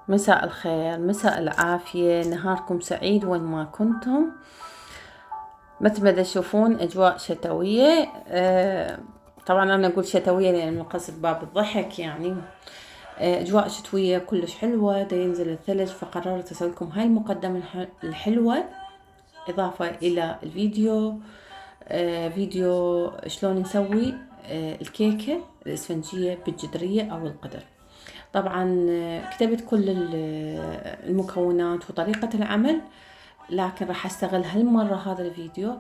مساء الخير، مساء العافية، نهاركم سعيد وين ما كنتم. مثل ما تشوفون أجواء شتوية. طبعا أنا أقول شتوية لأن من قصد باب الضحك يعني. أجواء شتوية كلش حلوة، دا ينزل الثلج، فقررت أسوي لكم هاي المقدمة الحلوة إضافة إلى الفيديو. فيديو شلون نسوي الكيكة الإسفنجية بالجدرية أو القدر. طبعا كتبت كل المكونات وطريقة العمل، لكن راح استغل هالمرة هذا الفيديو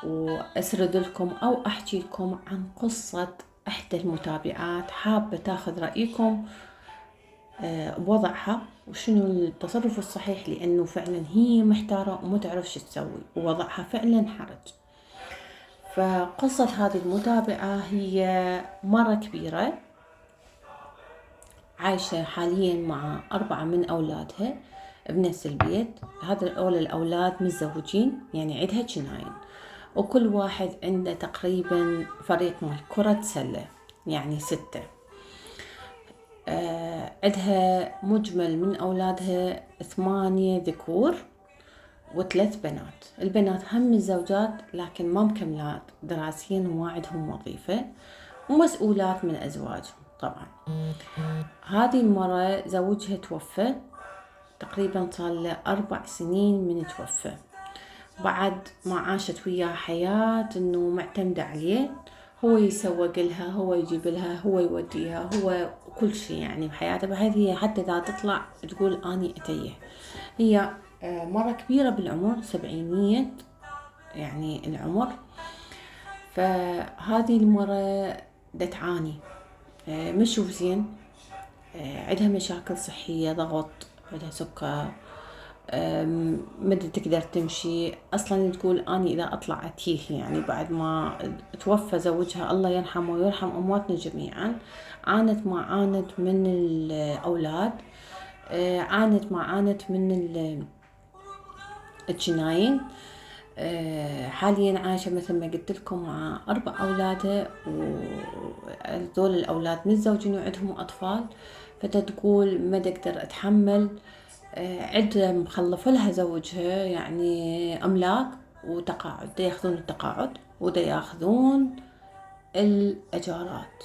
واسرد لكم او احكي لكم عن قصة احدى المتابعات، حابة تاخذ رأيكم بوضعها وشنو التصرف الصحيح، لانه فعلا هي محتارة وما تعرف شو تسوي ووضعها فعلا حرج. فقصة هذه المتابعة هي مرة كبيرة، عايشة حاليا مع 4 من أولادها بنفس البيت. هذا أول الأولاد متزوجين، يعني عندها جناين، وكل واحد عنده تقريبا فريق مال كرة سلة، يعني 6. عندها مجمل من أولادها 8 ذكور و3 بنات. البنات هم متزوجات لكن ما مكملات دراسيا وما عندهم وظيفة ومسؤولات من أزواجهم. طبعا هذه المرة زوجها توفى، تقريبا صار له 4 سنين من توفى. بعد ما عاشت وياه حياة انه معتمدة عليه، هو يسوق لها، هو يجيب لها، هو يوديها، هو كل شيء يعني بحياتها، بحيث هي حتى اذا تطلع تقول اني اتيه. هي مرة كبيرة بالعمر، 700 يعني العمر. فهذه المرة دا تعاني، مش شوف زين. عندها مشاكل صحية، ضغط، عندها سكر، ما تقدر تمشي اصلا. تقول اني اذا اطلع اتيه، يعني بعد ما توفى زوجها الله يرحمه ويرحم امواتنا جميعا، عانت ما عانت من الاولاد، عانت ما عانت من الجناين. حاليا عايشة مثل ما قلت لكم مع 4 أولادها، وهذول الأولاد متزوجين وعندهم أطفال. فتقول ما تقدر أتحمل. عدة مخلفة لها زوجها يعني أملاك وتقاعد، دا ياخذون التقاعد ودا ياخذون الأجارات،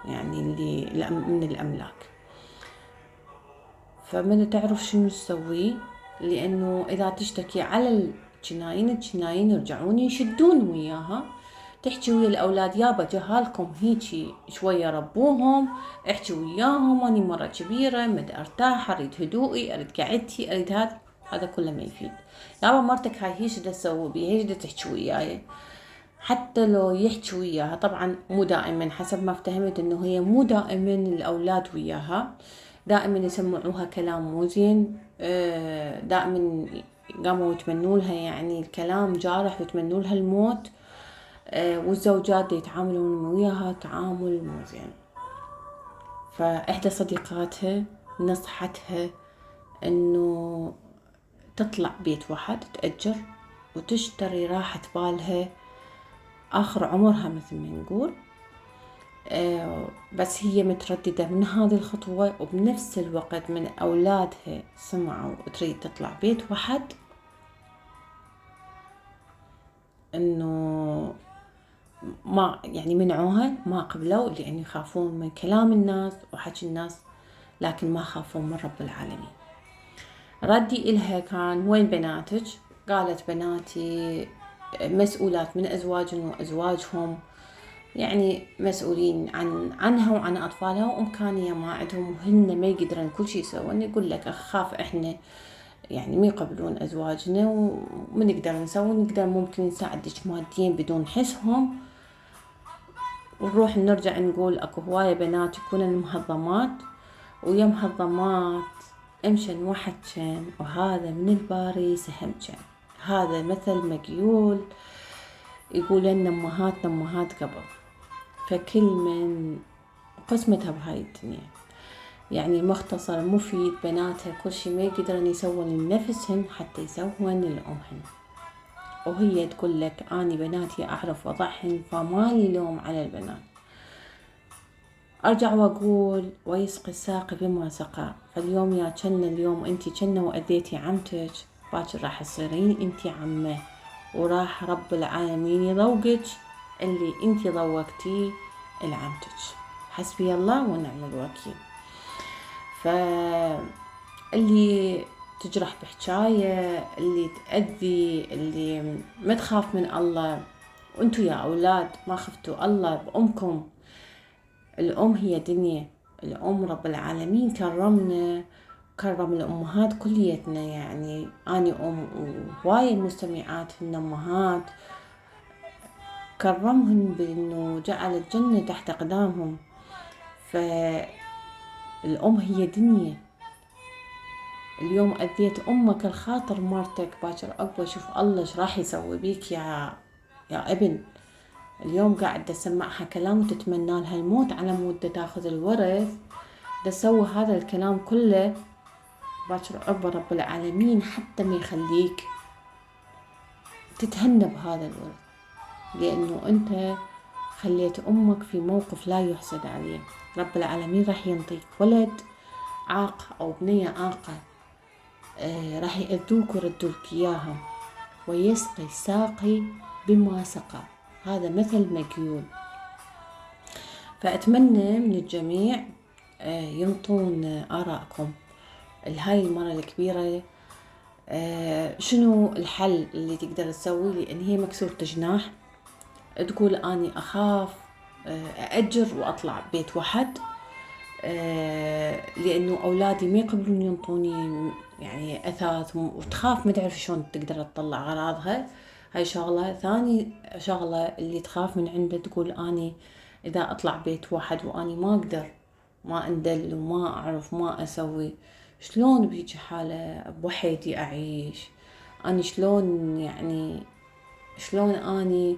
يعني اللي من الأملاك. فما تعرف شنو تسوي، لأنه إذا تشتكي على الجناين يرجعون يشدون وياها. تحكي ويا الأولاد يابا جهالكم هيجي شوية ربوهم، احكي وياهم، أني مرة كبيرة مدى ارتاح، أريد هدوئي، أريد قعدتي، أريد هذا كله ما يفيد. يابا مرتك هاي هيش دا تسوي بي، هيش دا تحكي وياي. حتى لو يحكي وياها، طبعا مو دائما، حسب ما افتهمت انه هي مو دائما الاولاد وياها، دائما يسمعوها كلام مو زين. دائما قاموا يتمنوا لها يعني الكلام جارح ويتمنوا لها الموت. والزوجات يتعاملون وياها تعامل مو زين. فإحدى صديقاتها نصحتها انه تطلع بيت واحد تأجر وتشتري راحة بالها آخر عمرها مثل ما نقول. بس هي مترددة من هذه الخطوة، وبنفس الوقت من أولادها سمعوا وتريد تطلع بيت واحد، إنه ما يعني منعوها، ما قبلوا، لأن يخافون من كلام الناس وحكي الناس، لكن ما خافون من رب العالمين. ردي إلها كان وين بناتك؟ قالت بناتي مسؤولات من أزواجهم وأزواجهم، يعني مسؤولين عنها وعن أطفالها، وإمكانية ما عندهم وهن ما يقدرون كل شيء يسوون. يقول لك أخاف إحنا يعني ما يقبلون أزواجنا وما نقدر نسوي، نقدر ممكن نساعدك ماديا بدون حسهم. ونروح نرجع نقول أكو هواية بنات يكونن مهضمات، ويا مهضمات امشن وحدشن، وهذا من الباري سهمشن. هذا مثل مقيول يقول لنا أمهاتنا أمهات قبل. فكل من قسمتها بهاي الدنيا، يعني مختصر مفيد، بناتها كل شي ما يقدرن يسوون لنفسهن حتى يسوون لأمهن. وهي تقول لك أني بناتي أعرف وضعهن، فمالي لوم على البنات. أرجع وأقول ويسقي الساقي بما سقى. فاليوم يا جنة، اليوم أنتي جنة وأذيتي عمتك، باكر راح تصيرين أنتي عمه، وراح رب العالمين يذوقك اللي أنتي ذوقتيه لعمتك. حسبي الله ونعم الوكيل. فاللي تجرح بحجاية، اللي تأذي، اللي ما تخاف من الله، وانتو يا أولاد ما خفتوا الله بأمكم. الأم هي دنيا، الأم رب العالمين كرمنا، كرم الأمهات كليتنا. يعني أنا أم وهواية المستمعات هن أمهات، كرمهن بأنه جعل الجنة تحت أقدامهم. فالأم هي دنيا. اليوم أذيت أمك الخاطر مرتك، باكر أقوى شوف الله ايش راح يسوي بيك يا ابن. اليوم قاعدة أسمعها كلام وتتمنى لها الموت على مود تاخذ الورث، تسوي هذا الكلام كله. باكر عقبه رب العالمين حتى ما يخليك تتهنى بهذا الورث، لأنه أنت خليت أمك في موقف لا يحسد عليه. رب العالمين راح ينطيك ولد عاق أو بنية عاقة، راح يأذوك ويردولك إياها. ويسقي الساقي بما سقى، هذا مثل مقيول. فأتمنى من الجميع ينطون آرائكم لهاي المرة الكبيرة. شنو الحل اللي تقدر تسوي؟ لأن هي مكسورة جناح، تقول أني أخاف أأجر وأطلع بيت واحد، لأنه أولادي ما يقبلون ينطوني يعني أثاث، وتخاف ما تعرف شلون تقدر تطلع أغراضها. هاي شغلة. ثاني شغلة اللي تخاف من عنده، تقول أني إذا أطلع بيت واحد وأني ما أقدر، ما أندل وما أعرف ما أسوي، شلون بهيجي حالة بوحدي أعيش؟ أني شلون يعني شلون أني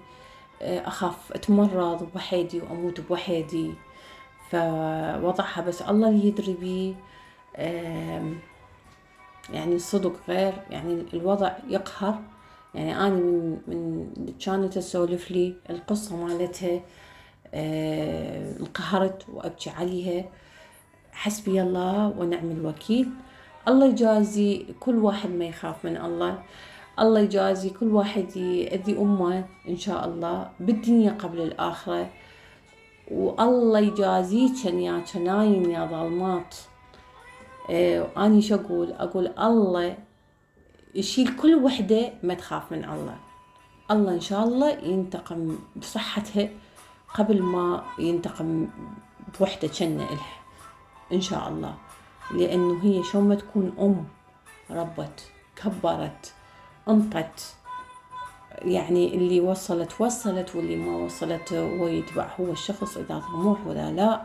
أخاف أتمرض بوحدي وأموت بوحدي؟ فوضعها بس الله اللي يدري بيه. يعني الصدق غير، يعني الوضع يقهر. يعني أنا من كانت تسولف لي القصة مالتها انقهرت وأبكي عليها. حسبي الله ونعم الوكيل. الله يجازي كل واحد ما يخاف من الله، الله يجازي كل واحد يأذي أمه إن شاء الله بالدنيا قبل الآخرة. والله يجازيكن يا كناين يا ظلمات. وأني شو أقول الله يشيل كل وحدة ما تخاف من الله. الله إن شاء الله ينتقم بصحتها قبل ما ينتقم بوحدة كنة إلها إن شاء الله. لأنه هي شو ما تكون أم، ربت كبرت انطت، يعني اللي وصلت واللي ما وصلت هو يتبع هو الشخص إذا طموح ولا لا.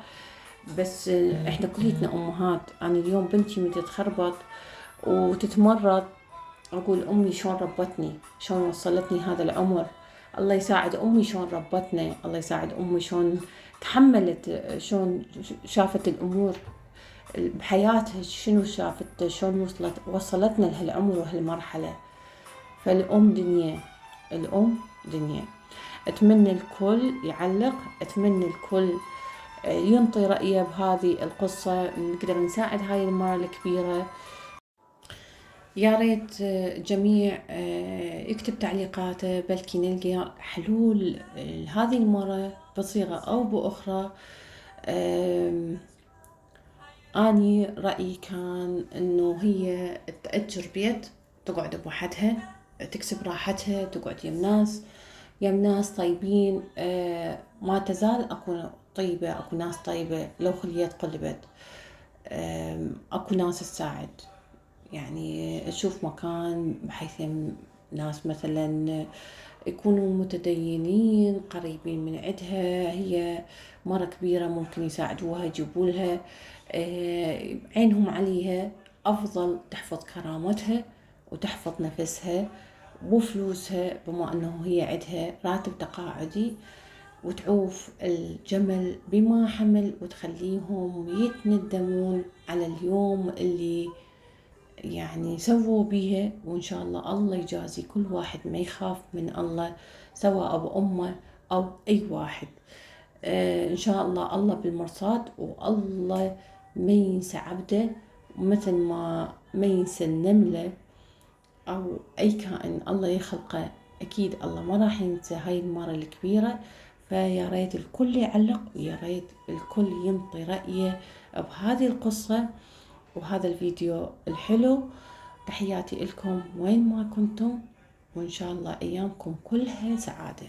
بس إحنا كليتنا أمهات. أنا اليوم بنتي متى تخربط وتتمرض أقول أمي شلون ربتني، شلون وصلتني هذا العمر. الله يساعد أمي شلون ربتنا، الله يساعد أمي شلون تحملت، شلون شافت الأمور بحياتها، شنو شافت، شلون وصلتنا لهالعمر وهالمرحلة. فالأم دنيا، الأم دنيا. أتمنى الكل يعلق، أتمنى الكل ينطي رأيه بهذه القصة، نقدر نساعد هاي المرأة الكبيرة. يا ريت جميع يكتب تعليقاته، بلكي نلقى حلول لهذه المرة بصيغة أو بأخرى. أني رأيي كان إنه هي تأجر بيت تقعد بوحدها، تكسب راحتها، تقعد يم ناس طيبين. ما تزال أكو طيبة، أكو ناس طيبة لو خليت قلبت. أكو ناس تساعد، يعني تشوف مكان بحيث ناس مثلا يكونوا متدينين قريبين من عندها، هي مرة كبيرة ممكن يساعدوها يجيبوا لها، عينهم عليها. أفضل تحفظ كرامتها وتحفظ نفسها وفلوسها، بما أنه هي عندها راتب تقاعدي، وتعوف الجمل بما حمل وتخليهم يتندمون على اليوم اللي يعني سووا بيها. وإن شاء الله يجازي كل واحد ما يخاف من الله، سواء أبو أمه أو أي واحد. إن شاء الله الله بالمرصاد، والله ما ينسى عبده، ومثل ما ينسى النملة أو أي كائن الله يخلقه، أكيد الله ما راح ينسى هاي المرة الكبيرة. فيا ريت الكل يعلق، ويا ريت الكل ينطي رأيه بهذه القصة وهذا الفيديو الحلو. تحياتي لكم وين ما كنتم، وإن شاء الله أيامكم كلها سعادة.